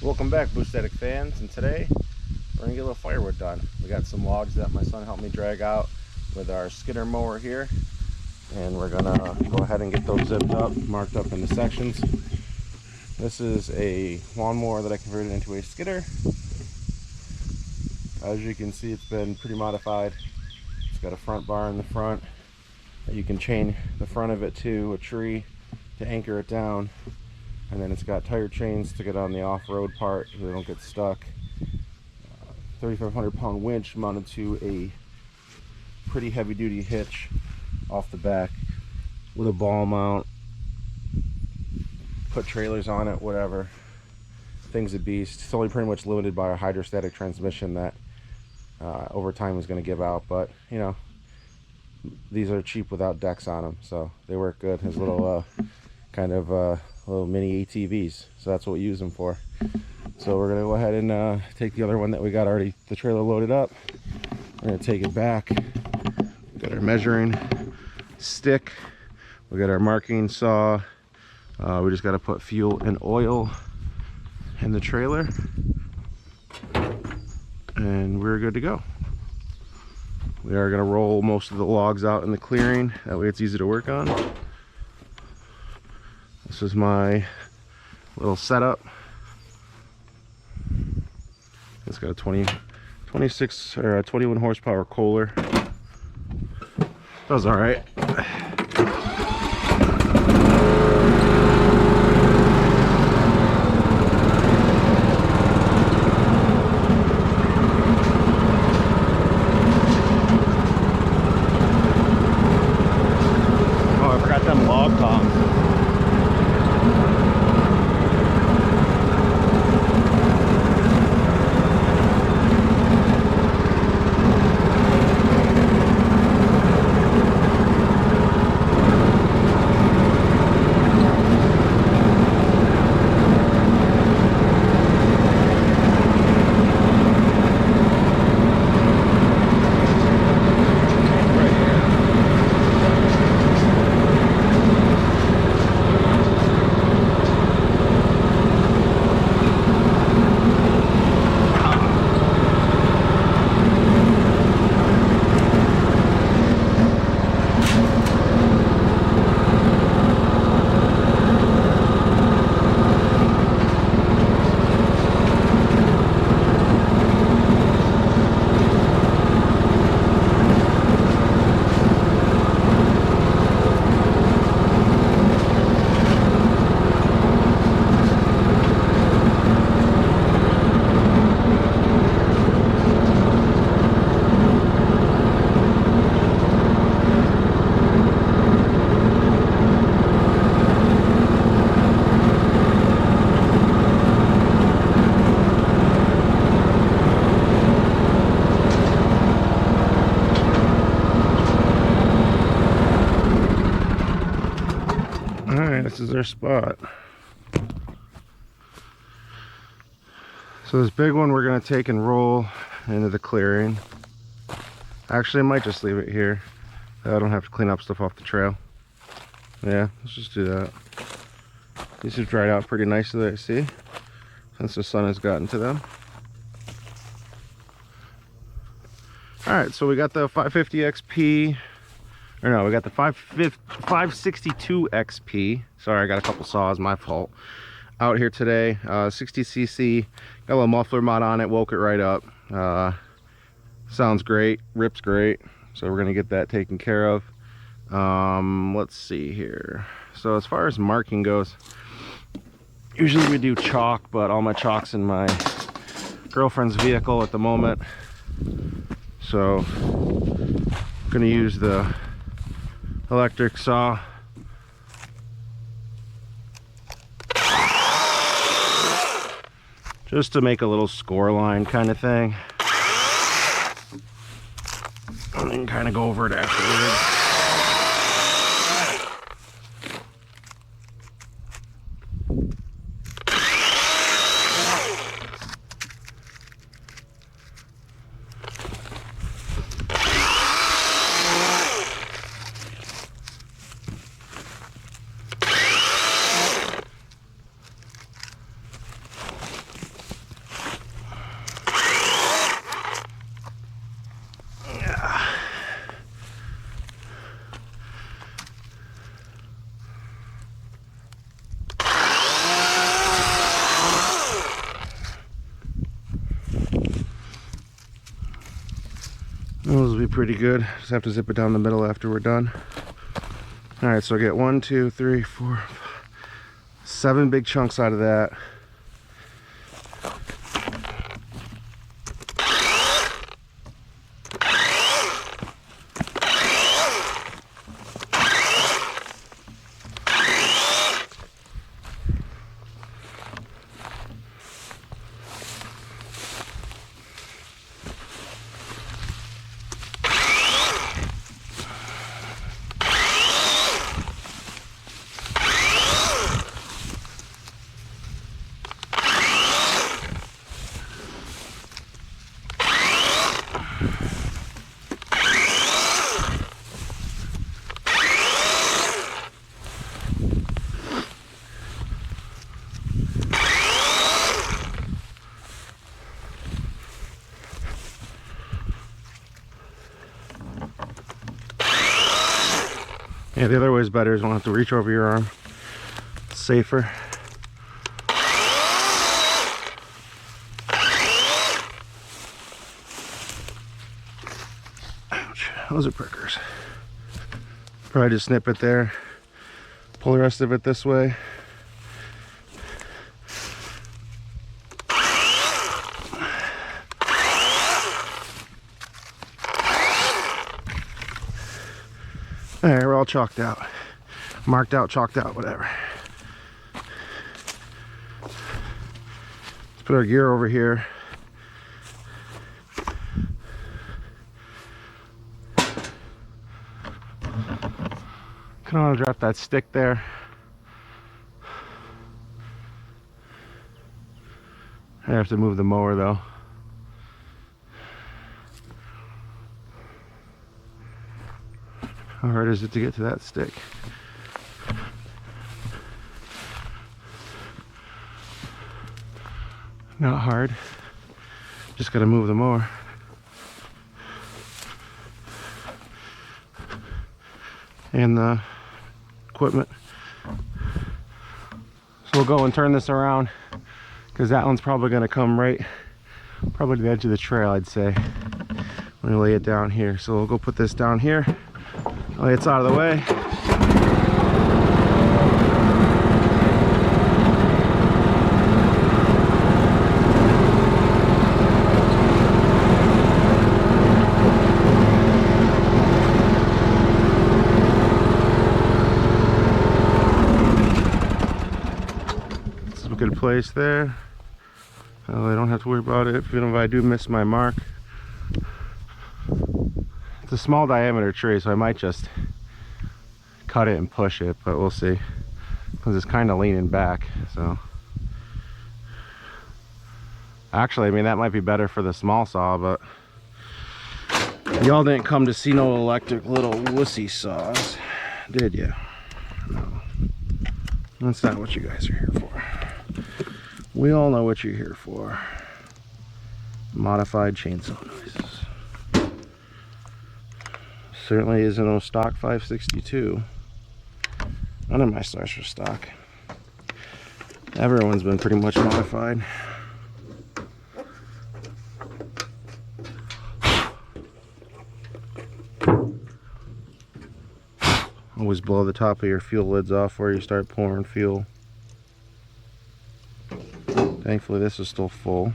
Welcome back, Boost Static fans, and today we're gonna get a little firewood done. We got some logs that my son helped me drag out with our skidder mower here, and we're gonna go ahead and get those zipped up, marked up into sections. This is a lawnmower that I converted into a skidder. As you can see, it's been pretty modified. It's got a front bar in the front that you can chain the front of it to a tree to anchor it down. And then it's got tire chains to get on the off-road part so they don't get stuck. 3,500 pound winch mounted to a pretty heavy-duty hitch off the back with a ball mount. Put trailers on it, whatever. Thing's a beast. It's only pretty much limited by a hydrostatic transmission that over time is going to give out, but you know, these are cheap without decks on them, so they work good as little kind of little mini ATVs, so that's what we use them for. So we're gonna go ahead and take the other one that we got already, the trailer loaded up. We're gonna take it back. We got our measuring stick, we got our marking saw. We just got to put fuel and oil in the trailer and we're good to go. We are going to roll most of the logs out in the clearing, that way it's easy to work on. This is my little setup. It's got a 26 or a 21 horsepower Kohler. Does all right. Oh, I forgot them log tongs. Alright, this is our spot. So this big one we're going to take and roll into the clearing. Actually, I might just leave it here. I don't have to clean up stuff off the trail. Yeah, let's just do that. These have dried out pretty nicely, I see, since the sun has gotten to them. Alright, so we got the 550 XP. Or no, we got the 562 XP. Sorry, I got a couple saws, my fault. Out here today, 60cc. Got a little muffler mod on it, woke it right up. Sounds great, rips great. So we're gonna get that taken care of. Let's see here. So as far as marking goes, usually we do chalk, but all my chalk's in my girlfriend's vehicle at the moment. So I'm gonna use the electric saw. Just to make a little score line kind of thing. And then kind of go over it afterwards. be pretty good. Just have to zip it down the middle after we're done. All right, so I get 1, 2, 3, 4, 5, 7 big chunks out of that. Yeah, the other way is better, is you don't have to reach over your arm. It's safer. Ouch, those are prickers. Probably just snip it there. Pull the rest of it this way. Alright, we're all chalked out. Marked out, chalked out, whatever. Let's put our gear over here. Kind of want to drop that stick there. I have to move the mower though. How hard is it to get to that stick? Not hard. Just gotta move the mower. And the equipment. So we'll go and turn this around, because that one's probably gonna come right, probably to the edge of the trail, I'd say, when we lay it down here. So we'll go put this down here. Lay it's out of the way. This is a good place there. I don't have to worry about it even if I do miss my mark. It's a small diameter tree, so I might just cut it and push it, but we'll see, because it's kind of leaning back. So actually, I mean, that might be better for the small saw, but y'all didn't come to see no electric little wussy saws, did you? No, that's not what you guys are here for. We all know what you're here for. Modified chainsaw noises. Certainly isn't no stock 562. None of my stars are stock. Everyone's been pretty much modified. Always blow the top of your fuel lids off before you start pouring fuel. Thankfully this is still full.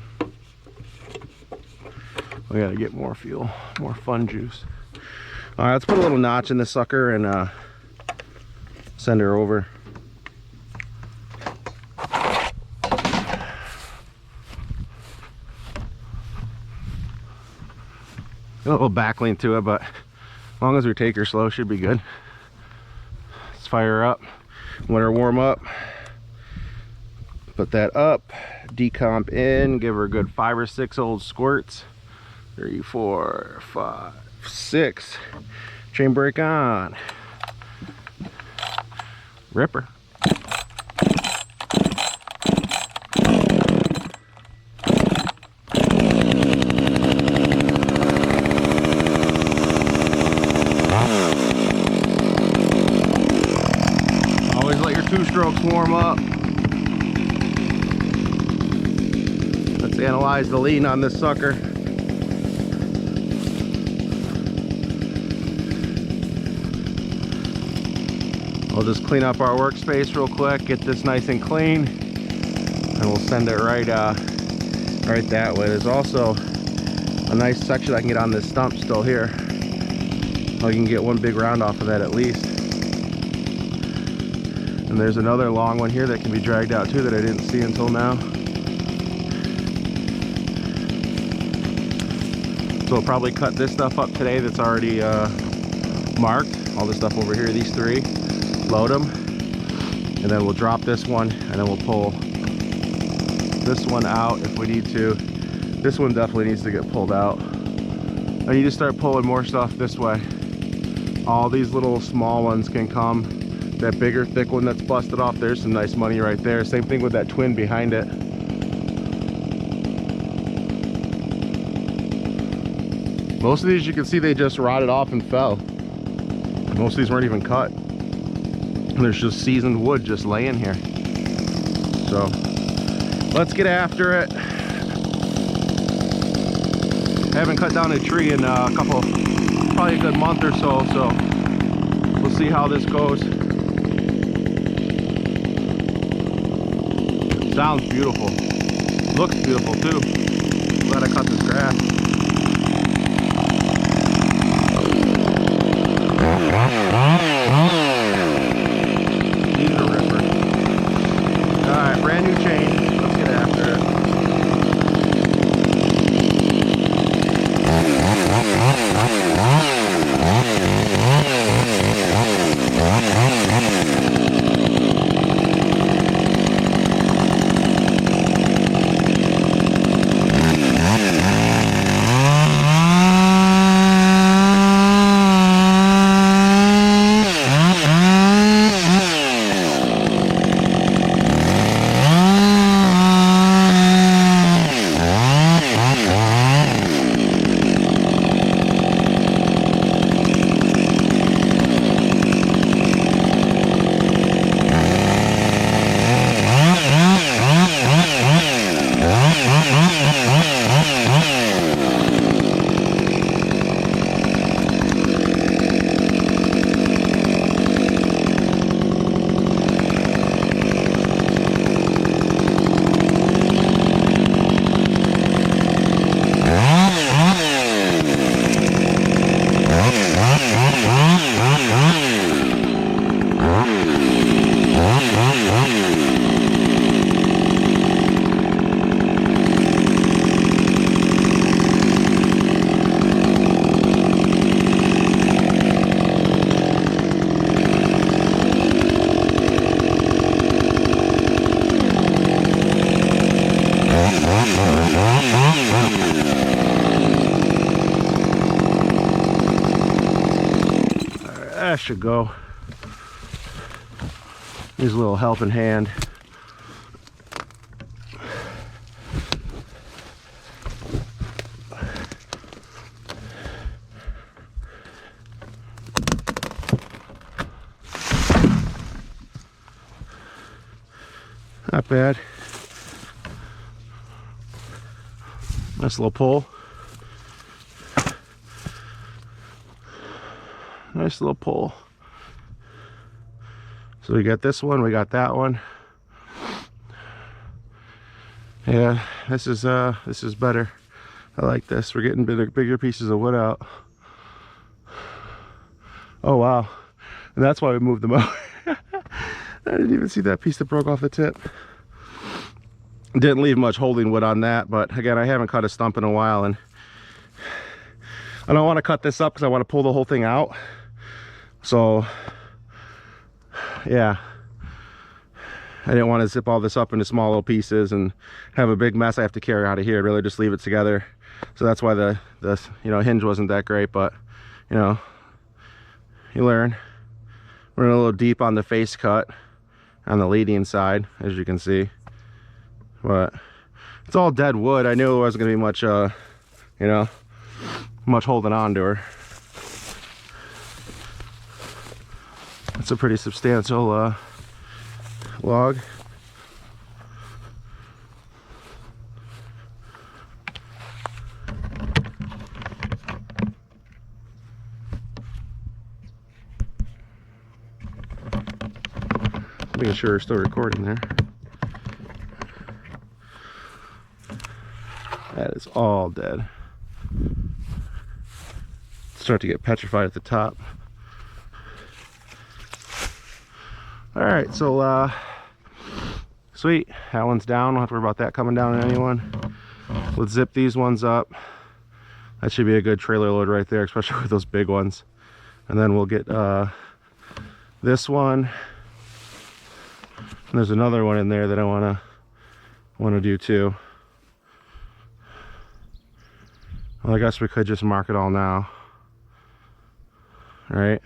We gotta get more fuel, more fun juice. All right, let's put a little notch in this sucker and send her over. Got a little backlink to it, but as long as we take her slow, should be good. Let's fire her up, let her warm up. Put that up, decomp in, give her a good 5 or 6 old squirts. 3, 4, 5, 6. Chain brake on. Ripper. Always let your 2-strokes warm up. Let's analyze the lean on this sucker. We'll just clean up our workspace real quick, get this nice and clean, and we'll send it right that way. There's also a nice section I can get on this stump still here. I can get one big round off of that at least. And there's another long one here that can be dragged out too that I didn't see until now. So we'll probably cut this stuff up today that's already marked. All this stuff over here, these three, load them, and then we'll drop this one, and then we'll pull this one out if we need to. This one definitely needs to get pulled out. I need to start pulling more stuff this way. All these little small ones can come. That bigger thick one that's busted off, there's some nice money right there. Same thing with that twin behind it. Most of these you can see they just rotted off and fell. Most of these weren't even cut. And there's just seasoned wood just laying here. So let's get after it. I haven't cut down a tree in a couple, probably a good month or so, so we'll see how this goes. Sounds beautiful. Looks beautiful too. Glad I cut this grass. These are ripper. Alright, brand new chain. Let's get after it. That should go. Here's a little helping hand. Not bad. Nice little pull. Nice little pull. So we got this one, we got that one. Yeah, this is better. I like this. We're getting bigger pieces of wood out. Oh wow. And that's why we moved them out. I didn't even see that piece that broke off the tip. Didn't leave much holding wood on that, but again, I haven't cut a stump in a while, and I don't want to cut this up because I want to pull the whole thing out. So yeah, I didn't want to zip all this up into small little pieces and have a big mess I have to carry out of here. I'd really just leave it together. So that's why the hinge wasn't that great, but you learn. We're a little deep on the face cut on the leading side, as you can see, but it's all dead wood. I knew there wasn't gonna be much much holding on to her. It's a pretty substantial log. Making sure we're still recording there. That is all dead. Start to get petrified at the top. All right, so sweet, that one's down. Don't have to worry about that coming down on anyone. Let's zip these ones up. That should be a good trailer load right there, especially with those big ones. And then we'll get this one. And there's another one in there that I want to do too. Well, I guess we could just mark it all now. All right.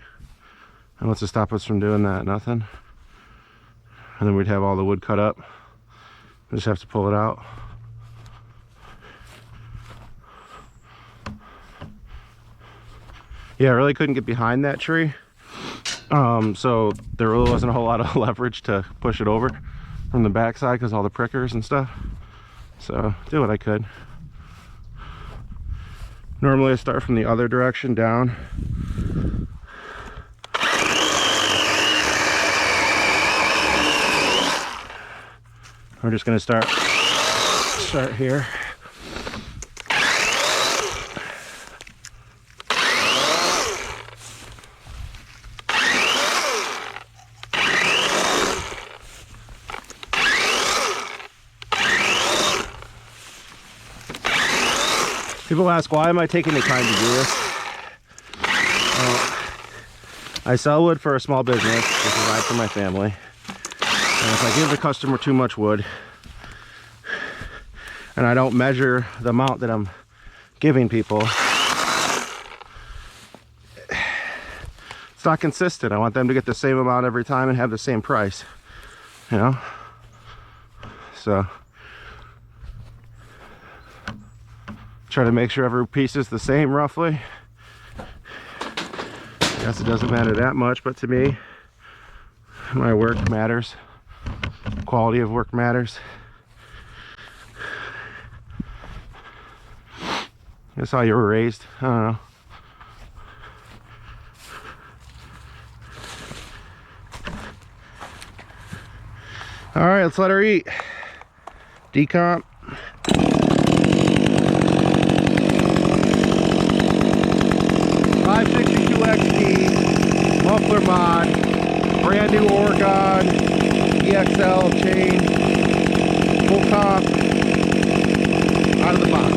And what's to stop us from doing that? Nothing. And then we'd have all the wood cut up. We just have to pull it out. Yeah, I really couldn't get behind that tree. So there really wasn't a whole lot of leverage to push it over from the backside because all the prickers and stuff. So did what I could. Normally I start from the other direction down. We're just gonna start here. People ask, why am I taking the time to do this? I sell wood for a small business to provide for my family. And if I give the customer too much wood, and I don't measure the amount that I'm giving people, it's not consistent. I want them to get the same amount every time and have the same price, you know? So try to make sure every piece is the same roughly. I guess it doesn't matter that much, but to me, my work matters. Quality of work matters. That's how you were raised. I don't know. All right, let's let her eat. Decomp. XP, muffler mod, brand new Oregon, EXL chain, full comp, out of the box.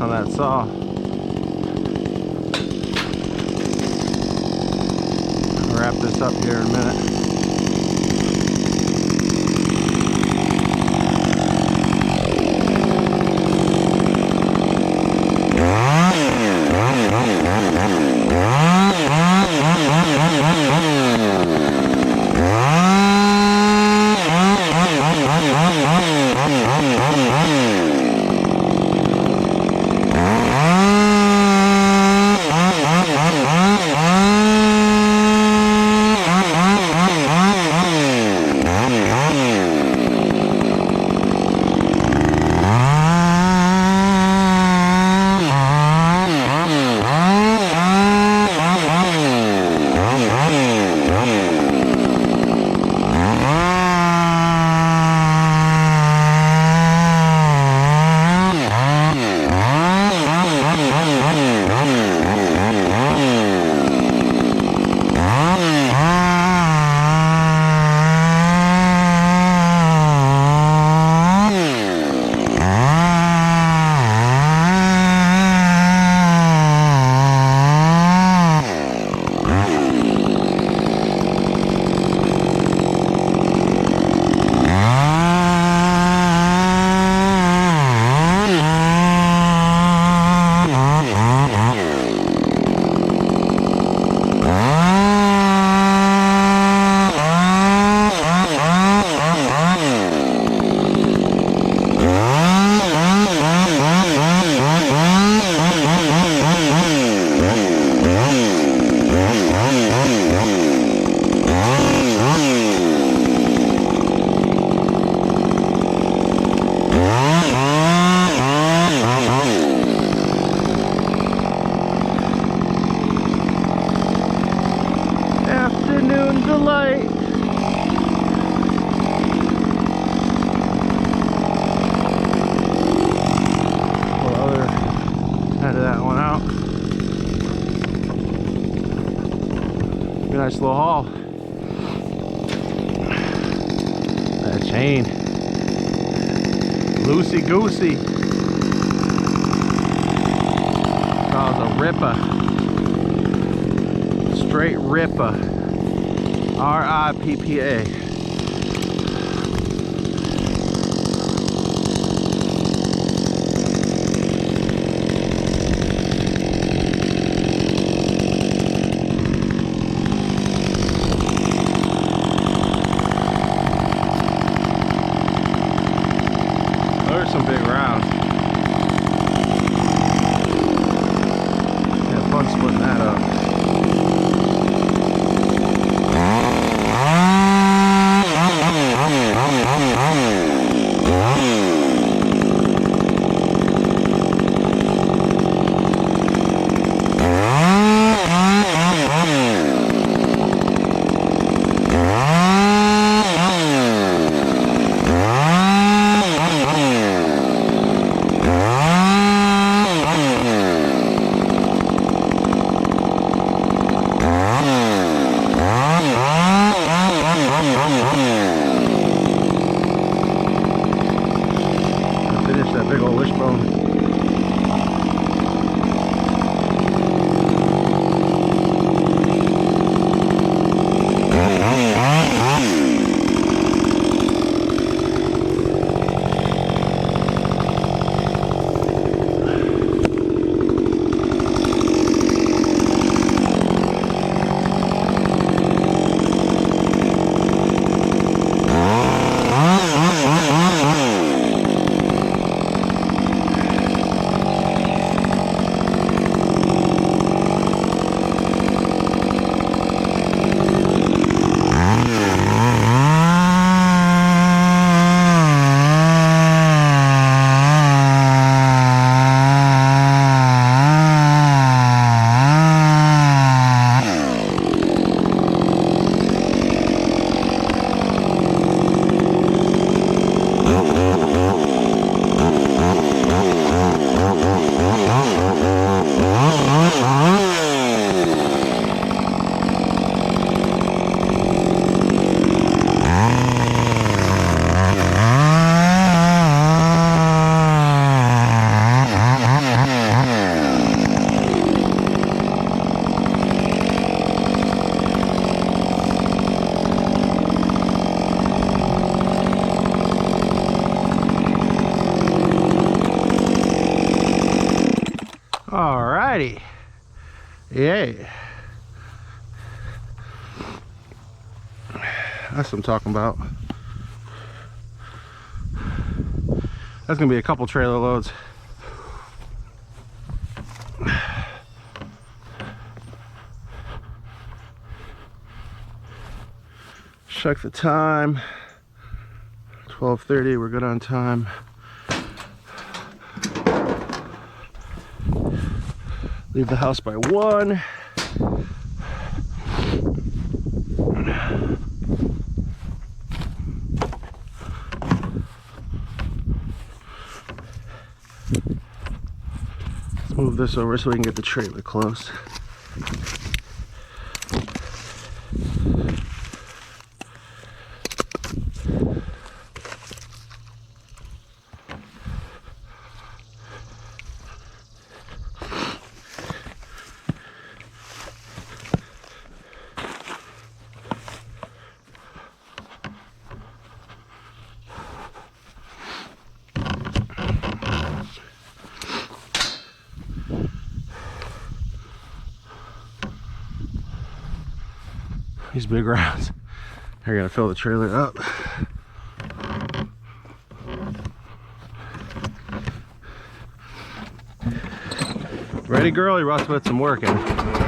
on that saw. I'll wrap this up here in a minute. Afternoon delight. Pull the other end of that one out. Be a nice little haul. That chain. Loosey goosey. That was a ripper. Straight ripper. R-I-P-P-A. Those are some big rounds. Yeah, fun splitting that up. Yay. That's what I'm talking about. That's gonna be a couple trailer loads. Check the time. 12:30, we're good on time. Leave the house by 1. Let's move this over so we can get the trailer close. These big rounds are gonna fill the trailer up. Ready, girl? You're about to put some work in.